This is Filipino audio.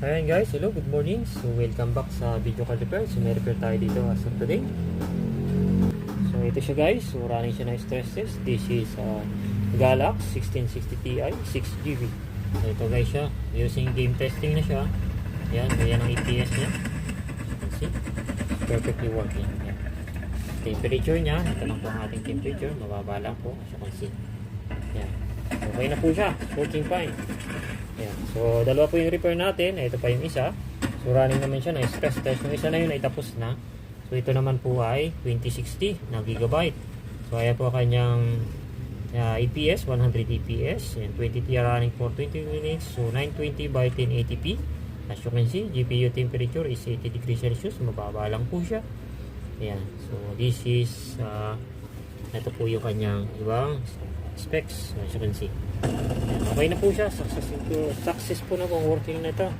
Ayan guys, hello, good morning. So welcome back sa video card repair. So may repair tayo dito as of today. So ito siya guys, so running siya na stress test. This is Galax 1660 Ti 6GB. So ito guys siya, using game testing na siya. Ayan, so yan ang EPS niya. As you can see, perfectly working. Ayan. Temperature niya, ito lang po ang ating temperature. Mababa lang po, as you can see. Ayan. Okay na po siya, working fine. Ayan. So, dalawa po yung repair natin. Ito pa yung isa. So, running naman siya na stress test. Yung isa na yun ay tapos na. So, ito naman po ay 2060 na gigabyte. So, ayan po kanyang EPS, 100 EPS. And 20 TR running for 20 minutes. So, 920 by 1080p. As you can see, GPU temperature is 80 degrees Celsius. Mababa lang po siya. Ayan. So, this is ito po yung kanyang ibang specs. As you can see. Okay na po siya. Success po na po working na ito.